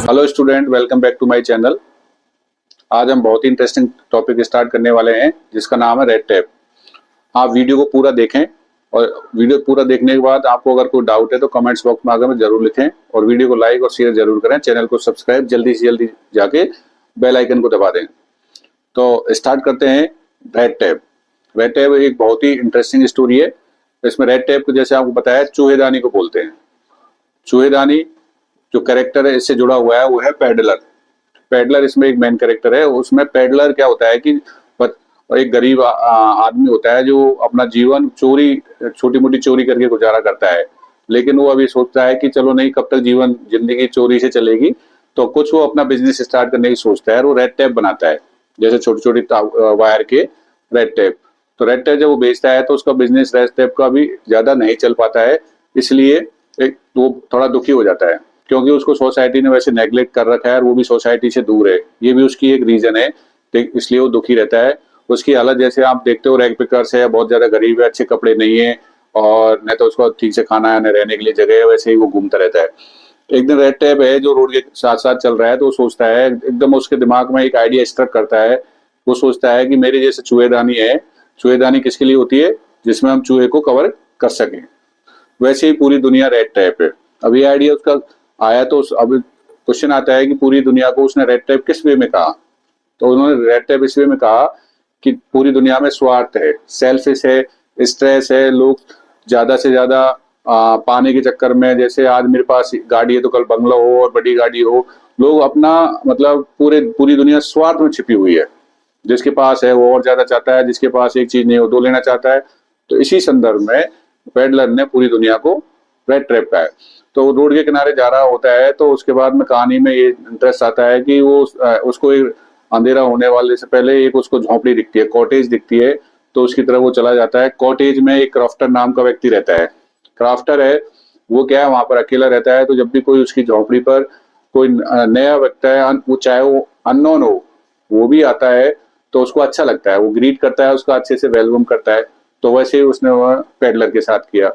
Hello student, welcome back to my channel. आज हम बहुत ही इंटरेस्टिंग टॉपिक स्टार्ट करने वाले हैं जिसका नाम है रेड टैप। आप वीडियो को पूरा देखें और वीडियो पूरा देखने के बाद आपको अगर कोई डाउट है तो कमेंट्स बॉक्स में आकर में जरूर लिखें और वीडियो को लाइक और शेयर जरूर करें। चैनल को सब्सक्राइब जल्दी से जल्दी जाके बेल आइकन को दबा दें। तो स्टार्ट करते हैं। Red tap. रेड टैप एक बहुत ही इंटरेस्टिंग स्टोरी है। इसमें रेड टैप को जैसे आपको बताया चूहेदानी को बोलते हैं। चूहेदानी जो कैरेक्टर है इससे जुड़ा हुआ है वो है पेडलर। पेडलर इसमें एक मेन कैरेक्टर है। उसमें पेडलर क्या होता है कि एक गरीब आदमी होता है जो अपना जीवन चोरी, छोटी मोटी चोरी करके गुजारा करता है। लेकिन वो अभी सोचता है कि चलो नहीं, कब तक जीवन जिंदगी चोरी से चलेगी, तो कुछ वो अपना बिजनेस स्टार्ट करने की सोचता है और वो रेड टैप बनाता है, जैसे छोटी छोटी वायर के रेड टैप। तो रेड टैप जब वो बेचता है तो उसका बिजनेस रेड टैप का भी ज्यादा नहीं चल पाता है। इसलिए एक वो थोड़ा दुखी हो जाता है क्योंकि उसको सोसाइटी ने वैसे नेग्लेक्ट कर रखा है और वो भी सोसाइटी से दूर है। ये भी उसकी एक रीजन है, इसलिए वो दुखी रहता है। उसकी हालत जैसे आप देखते हो रैग पिकर्स है, बहुत ज्यादा गरीब है, अच्छे कपड़े नहीं है और न तो उसको ठीक से खाना है न रहने के लिए जगह है, वैसे ही वो घूमता रहता है। एक दिन रेड टैप है जो रोड के साथ साथ चल रहा है तो वो सोचता है, एकदम उसके दिमाग में एक आइडिया स्ट्रक करता है। वो सोचता है कि मेरे जैसे चूहेदानी है, चूहेदानी किसके लिए होती है? जिसमें हम चूहे को कवर कर सकें। वैसे ही पूरी दुनिया रेड टैप है। अब ये आइडिया उसका आया तो अब क्वेश्चन आता है कि पूरी दुनिया को उसने रेड टैप किस वे में कहा? तो उन्होंने रेड टैप इस वे में कहा कि पूरी दुनिया में स्वार्थ है, सेल्फिश है, स्ट्रेस है। लोग ज्यादा से ज्यादा पाने के चक्कर में, जैसे आज मेरे पास गाड़ी है तो कल बंगला हो और बड़ी गाड़ी हो। लोग अपना मतलब पूरी दुनिया स्वार्थ में छिपी हुई है। जिसके पास है वो और ज्यादा चाहता है, जिसके पास एक चीज नहीं हो दो लेना चाहता है। तो इसी संदर्भ में पेडलर ने पूरी दुनिया को रेड ट्रैप का है। तो रोड के किनारे जा रहा होता है तो उसके बाद में कहानी में ये इंटरेस्ट आता है कि वो उसको एक अंधेरा होने वाले से पहले एक उसको झोंपड़ी दिखती है, कॉटेज दिखती है। तो उसकी तरफ वो चला जाता है। कॉटेज में एक क्राफ्टर नाम का व्यक्ति रहता है। क्राफ्टर है वो क्या है, वहां पर अकेला रहता है। तो जब भी कोई उसकी झोंपड़ी पर कोई नया व्यक्ति है, वो चाहे वो अननोन हो, वो भी आता है तो उसको अच्छा लगता है, वो ग्रीट करता है, उसका अच्छे से वेलकम करता है। तो वैसे ही उसने वह पेडलर के साथ किया।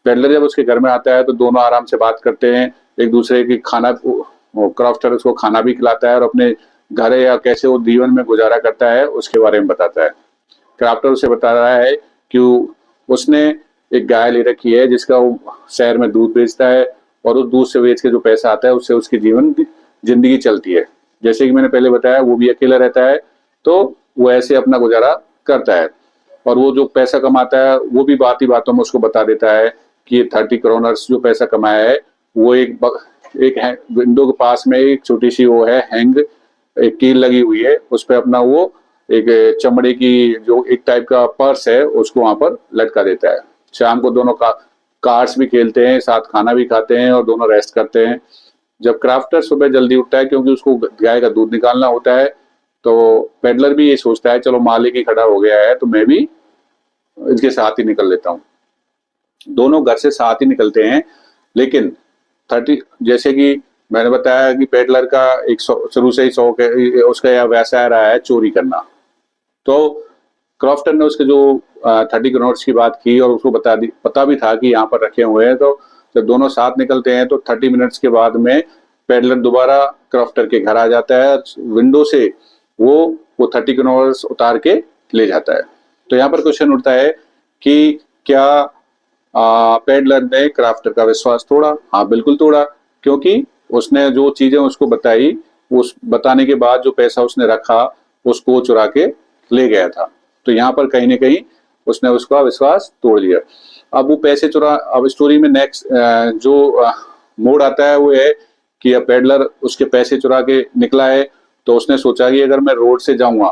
पेडलर जब उसके घर में आता है तो दोनों आराम से बात करते हैं एक दूसरे की। खाना क्राफ्टर उसको खाना भी खिलाता है और अपने घर या कैसे वो जीवन में गुजारा करता है उसके बारे में बताता है। क्राफ्टर उसे बता रहा है कि उसने एक गाय ले रखी है जिसका वो शहर में दूध बेचता है और उस दूध से बेच के जो पैसा आता है उससे उसकी जीवन जिंदगी चलती है। जैसे कि मैंने पहले बताया वो भी अकेला रहता है तो वो ऐसे अपना गुजारा करता है। और वो जो पैसा कमाता है वो भी बात ही बातों में उसको बता देता है कि 30 करोनर्स जो पैसा कमाया है वो एक विंडो के पास में एक छोटी सी वो है हैंग, एक कील लगी हुई है, उस पर अपना वो एक चमड़े की जो एक टाइप का पर्स है उसको वहां पर लटका देता है। शाम को दोनों कार्ड्स भी खेलते हैं, साथ खाना भी खाते हैं और दोनों रेस्ट करते हैं। जब क्राफ्टर सुबह जल्दी उठता है क्योंकि उसको गाय का दूध निकालना होता है, तो पेडलर भी ये सोचता है चलो मालिक ही खड़ा हो गया है तो मैं भी इसके साथ ही निकल लेता हूँ। दोनों घर से साथ ही निकलते हैं। लेकिन 30 जैसे कि मैंने बताया कि पेडलर का एक शुरू से ही शौक है, उसका यह व्यवसाय रहा है चोरी करना। तो क्रॉफ्टर ने उसके जो 30 करोड़ की बात की और उसको पता भी था कि यहाँ पर रखे हुए हैं। तो जब दोनों साथ निकलते हैं तो 30 मिनट्स के बाद में पेडलर दोबारा क्रॉफ्टर के घर आ जाता है। विंडो से वो 30 करोड़ उतार के ले जाता है। तो यहाँ पर क्वेश्चन उठता है कि क्या पेडलर ने क्राफ्टर का विश्वास तोड़ा? हाँ बिल्कुल तोड़ा, क्योंकि उसने जो चीजें उसको बताई, उस बताने के बाद जो पैसा उसने रखा उसको चुरा के ले गया था। तो यहाँ पर कहीं ना कहीं उसने उसका विश्वास तोड़ लिया। अब वो पैसे अब स्टोरी में नेक्स्ट जो मोड़ आता है वो है कि अब पेडलर उसके पैसे चुरा के निकला है। तो उसने सोचा कि अगर मैं रोड से जाऊंगा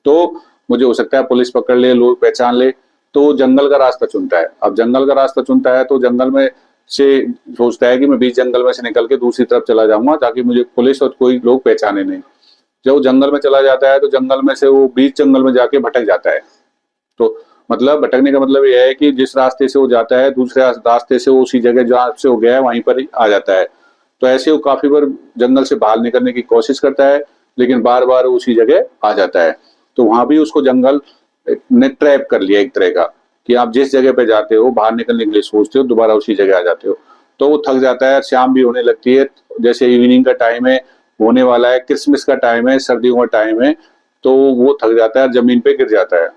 तो मुझे हो सकता है पुलिस पकड़ ले, लोग पहचान ले। तो जंगल का रास्ता चुनता है। अब जंगल का रास्ता चुनता है तो जंगल में से सोचता है कि मैं बीच जंगल में से निकल के दूसरी तरफ चला जाऊंगा ताकि मुझे पुलिस और कोई लोग पहचाने नहीं। जब वो जंगल में चला जाता है तो जंगल में से वो बीच जंगल में जाके भटक जाता है। तो मतलब भटकने का मतलब यह है कि जिस रास्ते से वो जाता है दूसरे रास्ते से वो उसी जगह जहाँ से वो गया है वहीं पर ही आ जाता है। तो ऐसे वो काफी बार जंगल से बाहर निकलने की कोशिश करता है लेकिन बार बार उसी जगह आ जाता है। तो वहां भी उसको जंगल ने ट्रैप कर लिया एक तरह का, कि आप जिस जगह पे जाते हो बाहर निकलने के लिए सोचते हो दोबारा उसी जगह आ जाते हो। तो वो थक जाता है, शाम भी होने लगती है, जैसे इवनिंग का टाइम है, होने वाला है, क्रिसमस का टाइम है, सर्दियों का टाइम है, तो वो थक जाता है, जमीन पे गिर जाता है।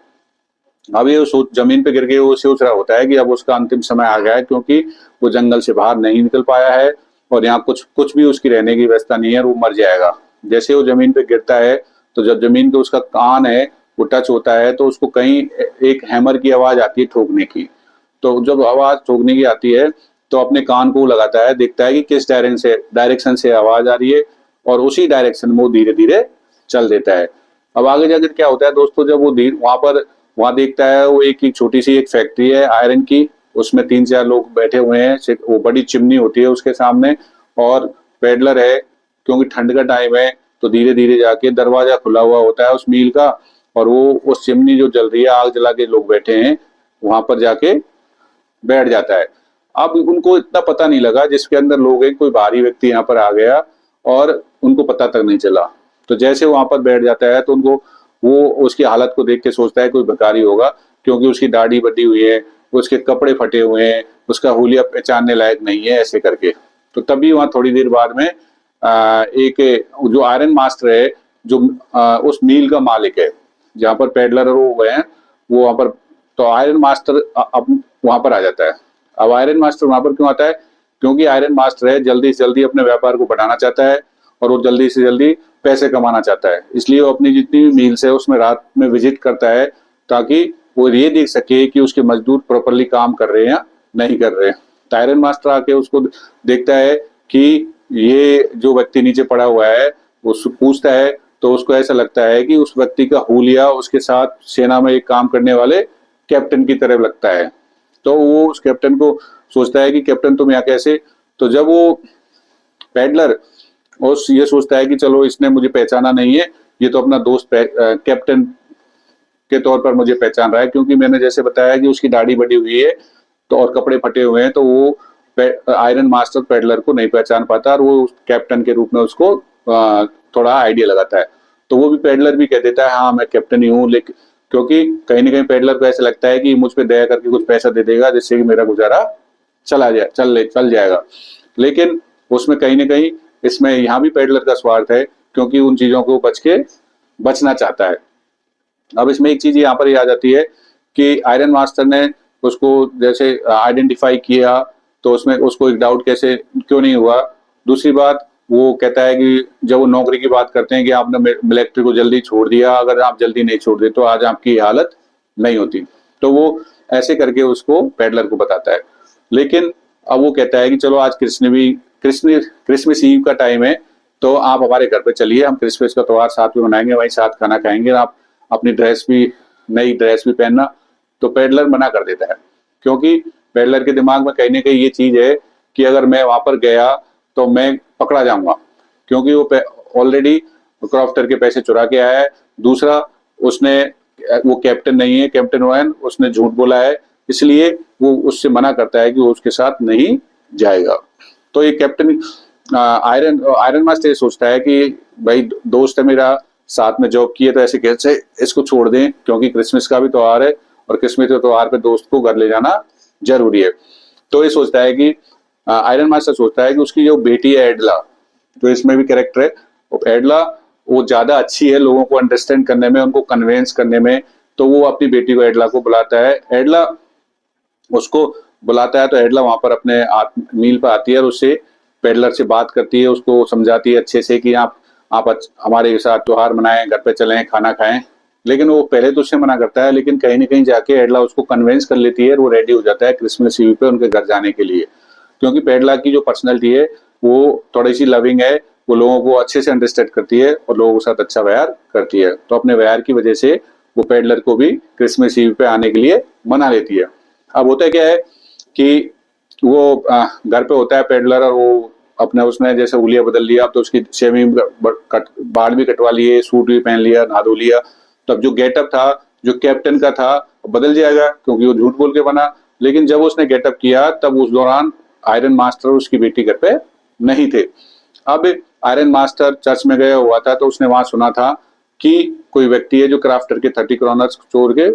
अब ये सोच जमीन पे गिर के वो सोच रहा होता है कि अब उसका अंतिम समय आ गया है, क्योंकि वो जंगल से बाहर नहीं निकल पाया है और यहाँ कुछ कुछ भी उसकी रहने की व्यवस्था नहीं है, वो मर जाएगा। जैसे वो जमीन पे गिरता है तो जब जमीन पे उसका कान है वो टच होता है तो उसको कहीं एक हैमर की आवाज आती है ठोकने की। तो जब आवाज ठोकने की आती है तो अपने कान को लगाता है, देखता है कि किस डायरेक्शन से आवाज आ रही है और उसी डायरेक्शन में वो धीरे धीरे चल देता है। अब आगे जाकर क्या होता है दोस्तों, जब वो वहां देखता है, वो एक छोटी सी एक फैक्ट्री है आयरन की, उसमें 3-4 लोग बैठे हुए हैं, वो बड़ी चिमनी होती है उसके सामने, और पेडलर है, क्योंकि ठंड का टाइम है तो धीरे धीरे जाके दरवाजा खुला हुआ होता है उस मील का, और वो उस चिमनी जो जल रही है, आग जला के लोग बैठे हैं वहां पर जाके बैठ जाता है। अब उनको इतना पता नहीं लगा जिसके अंदर लोग हैं, कोई बाहरी व्यक्ति यहाँ पर आ गया और उनको पता तक नहीं चला। तो जैसे वहां पर बैठ जाता है तो उनको वो उसकी हालत को देख के सोचता है कोई भिखारी होगा, क्योंकि उसकी दाढ़ी बटी हुई है, उसके कपड़े फटे हुए हैं, उसका हुलिया पहचानने लायक नहीं है, ऐसे करके। तो तभी वहां थोड़ी देर बाद में एक जो आयरन मास्टर है, जो उस मील का मालिक है जहाँ पर पेडलर वो गए हैं, वो वहां पर, तो आयरन मास्टर अब वहां पर आ जाता है। अब आयरन मास्टर वहां पर क्यों आता है? क्योंकि आयरन मास्टर है जल्दी से जल्दी अपने व्यापार को बढ़ाना चाहता है और वो जल्दी से जल्दी पैसे कमाना चाहता है, इसलिए वो अपनी जितनी भी मील्स है उसमें रात में विजिट करता है, ताकि वो ये देख सके कि उसके मजदूर प्रॉपरली काम कर रहे हैं या नहीं कर रहे हैं। तो आयरन मास्टर आके उसको देखता है कि ये जो व्यक्ति नीचे पड़ा हुआ है, वो पूछता है तो उसको ऐसा लगता है कि उस व्यक्ति का हुलिया उसके साथ सेना में एक काम करने वाले कैप्टन की तरह लगता है। तो वो उस कैप्टन को सोचता है कि कैप्टन तुम यहाँ कैसे? तो जब वो पैडलर और ये सोचता है कि चलो इसने मुझे पहचाना नहीं है, ये तो अपना दोस्त कैप्टन के तौर पर मुझे पहचान रहा है, क्योंकि मैंने जैसे बताया कि उसकी दाढ़ी बड़ी हुई है तो और कपड़े फटे हुए हैं, तो वो आयरन मास्टर पेडलर को नहीं पहचान पाता और वो कैप्टन के रूप में उसको थोड़ा आइडिया लगाता है। तो वो भी पेडलर भी कह देता है हाँ मैं कैप्टन ही हूँ, लेकिन क्योंकि कहीं ना कहीं पेडलर को ऐसा लगता है कि मुझ पे दया करके कुछ पैसा दे देगा जिससे कि मेरा गुजारा चल जाएगा। लेकिन उसमें कहीं ना कहीं इसमें यहाँ भी पेडलर का स्वार्थ है, क्योंकि उन चीजों को बचना चाहता है। अब इसमें एक चीज यहाँ पर आ जाती है कि आयरन मास्टर ने उसको जैसे आइडेंटिफाई किया, तो उसमें उसको एक डाउट कैसे क्यों नहीं हुआ। दूसरी बात, वो कहता है कि जब वो नौकरी की बात करते हैं कि आपने मिलिट्री को जल्दी छोड़ दिया, अगर आप जल्दी नहीं छोड़ दे तो आज आपकी हालत नहीं होती। तो वो ऐसे करके उसको पेडलर को बताता है। लेकिन अब वो कहता है कि चलो आज क्रिसमस ईव का टाइम है, तो आप हमारे घर पे चलिए, हम क्रिसमस का त्योहार साथ में मनाएंगे, वहीं साथ खाना खाएंगे, आप अपनी नई ड्रेस भी पहनना। तो पेडलर मना कर देता है, क्योंकि पेडलर के दिमाग में कहीं ना कहीं ये चीज है कि अगर मैं वहां पर गया तो मैं पकड़ा जाऊंगा, क्योंकि वो ऑलरेडी क्रॉफ्टर के पैसे चुरा के आया है। दूसरा, वो कैप्टन नहीं है, कैप्टन ओवेन, उसने झूठ बोला है, इसलिए वो उससे मना करता है कि वो उसके साथ नहीं जाएगा। तो ये कैप्टन आयरन मास्टर सोचता है कि भाई दोस्त है मेरा, साथ में जॉब की है, तो ऐसे कैसे इसको छोड़ दें, क्योंकि क्रिसमस का भी त्योहार है और क्रिसमस के त्योहार पे दोस्त को घर ले जाना जरूरी है। तो ये सोचता है कि आयरन मास्टर सोचता है कि उसकी जो बेटी है एडला, तो इसमें भी कैरेक्टर है, वो एडला वो ज्यादा अच्छी है लोगों को अंडरस्टैंड करने में, उनको कन्वेंस करने में। तो वो अपनी बेटी को एडला को बुलाता है, एडला उसको बुलाता है, तो एडला वहां पर अपने मील पर आती है और उससे पेडलर से बात करती है, उसको समझाती है अच्छे से कि आप हमारे साथ त्योहार मनाएं, घर पे चलें, खाना खाएं। लेकिन वो पहले तो उससे मना करता है, लेकिन कहीं ना कहीं जाके एडला उसको कन्विंस कर लेती है और वो रेडी हो जाता है क्रिसमस ईव पे उनके घर जाने के लिए। क्योंकि पेडला की जो पर्सनैलिटी है वो थोड़ी सी लविंग है, वो लोगों को अच्छे से अंडरस्टैंड करती है और लोगों के साथ अच्छा व्यवहार करती है। तो अपने व्यवहार की वजह से वो पेडलर को भी क्रिसमस ईव पे आने के लिए मना लेती है। अब होता क्या है कि वो घर पे होता है पेडलर, और वो अपने उसने जैसे हुलिया बदल लिया, अब तो उसकी शेविंग बाल भी कटवा लिए, सूट भी पहन लिया, नहा धो लिया। तब जो गेटअप था जो कैप्टन का था बदल जाएगा, क्योंकि वो झूठ बोल के बना। लेकिन जब उसने गेटअप किया तब उस दौरान आयरन मास्टर उसकी बेटी घर पे नहीं थे। अब आयरन मास्टर चर्च में गया हुआ था, तो उसने वहां सुना था कि कोई व्यक्ति है जो क्राफ्टर के 30 क्रोनर्स चोर के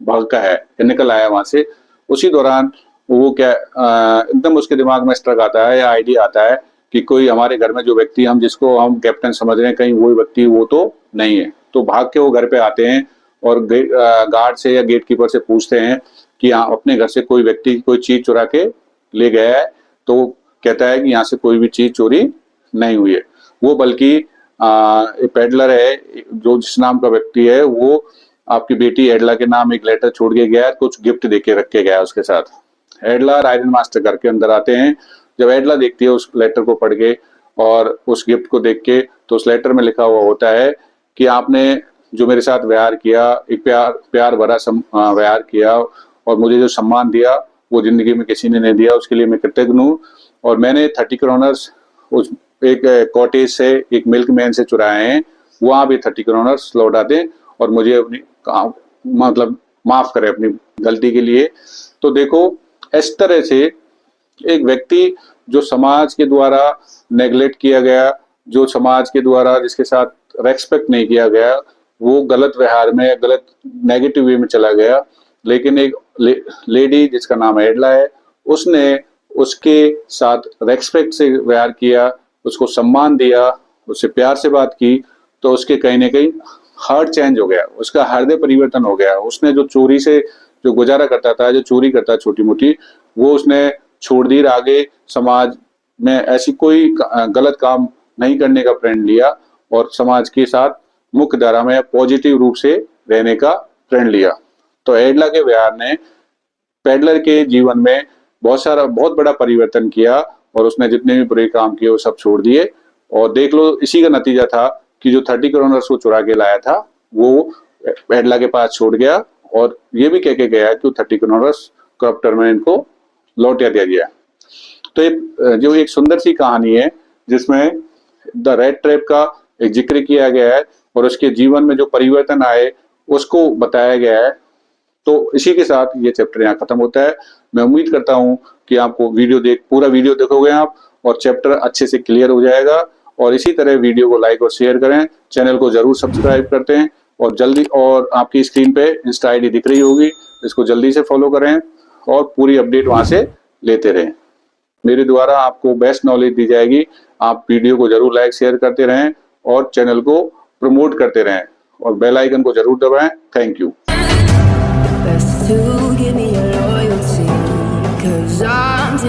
भाग का है, निकल आया वहां से। उसी दौरान वो क्या एकदम उसके दिमाग में स्ट्रक आता है या आइडिया आता है कि कोई हमारे घर में जो व्यक्ति हम जिसको हम कैप्टन समझ रहे हैं कहीं वो व्यक्ति वो तो नहीं है। तो भाग के वो घर पे आते हैं और गार्ड से या गेट कीपर से पूछते हैं कि हाँ अपने घर से कोई व्यक्ति कोई चीज चुरा के ले गया है। तो कहता है कि यहाँ से कोई भी चीज चोरी नहीं हुई है। वो बल्कि पेडलर है जो जिस नाम का व्यक्ति है वो आपकी बेटी एडला के नाम एक लेटर छोड़ के गया है, कुछ गिफ्ट देके रख के गया है उसके साथ। एडला और आयरन मास्टर घर के अंदर आते हैं। जब एडला देखती है उस लेटर को पढ़ के और उस गिफ्ट को देख के, तो उस लेटर में लिखा हुआ होता है कि आपने जो मेरे साथ व्यवहार किया, एक प्यार भरा व्यवहार किया और मुझे जो सम्मान दिया वो जिंदगी में किसी ने नहीं दिया, उसके लिए मैं कृतज्ञ हूँ। और मैंने 30 क्रोनर्स उस एक कॉटेज से एक मिल्कमैन से चुराए हैं, वहां भी 30 क्रोनर्स लौटा दें और मुझे अपनी मतलब माफ करें अपनी गलती के लिए। तो देखो इस तरह से एक व्यक्ति जो समाज के द्वारा नेग्लेक्ट किया गया, जो समाज के द्वारा जिसके साथ रेस्पेक्ट नहीं किया गया, वो गलत व्यवहार में गलत नेगेटिव वे में चला गया। लेकिन एक लेडी जिसका नाम एडला है, उसने उसके साथ रेस्पेक्ट से व्यवहार किया, उसको सम्मान दिया, उससे प्यार से बात की, तो उसके कहीं ना कहीं हार्ट चेंज हो गया, उसका हृदय परिवर्तन हो गया। उसने जो चोरी से जो गुजारा करता था, जो चोरी करता छोटी मोटी, वो उसने छोड़ दी, आगे समाज में ऐसी कोई गलत काम नहीं करने का प्रण लिया और समाज के साथ मुख्य धारा में पॉजिटिव रूप से रहने का प्रण लिया। तो एडला के व्यवहार ने पेडलर के जीवन में बहुत बड़ा परिवर्तन किया और उसने जितने भी बुरे काम किए वो सब छोड़ दिए। और देख लो इसी का नतीजा था कि जो 30 क्रोनर्स को चुरा के लाया था वो एडला के पास छोड़ गया और ये भी कह के गया कि 30 क्रोनर्स क्रॉप्टर में इनको लौटा दिया गया। तो ये जो एक सुंदर सी कहानी है जिसमें द रेड ट्रैप का एक जिक्र किया गया है और उसके जीवन में जो परिवर्तन आए उसको बताया गया है। तो इसी के साथ ये चैप्टर यहाँ खत्म होता है। मैं उम्मीद करता हूँ कि आपको पूरा वीडियो देखोगे आप और चैप्टर अच्छे से क्लियर हो जाएगा। और इसी तरह वीडियो को लाइक और शेयर करें, चैनल को जरूर सब्सक्राइब करते हैं और जल्दी, और आपकी स्क्रीन पे इंस्टा आईडी दिख रही होगी, इसको जल्दी से फॉलो करें और पूरी अपडेट वहां से लेते रहें। मेरे द्वारा आपको बेस्ट नॉलेज दी जाएगी। आप वीडियो को जरूर लाइक शेयर करते रहें और चैनल को प्रमोट करते रहें और बेल आइकन को जरूर दबाएं। Thank you.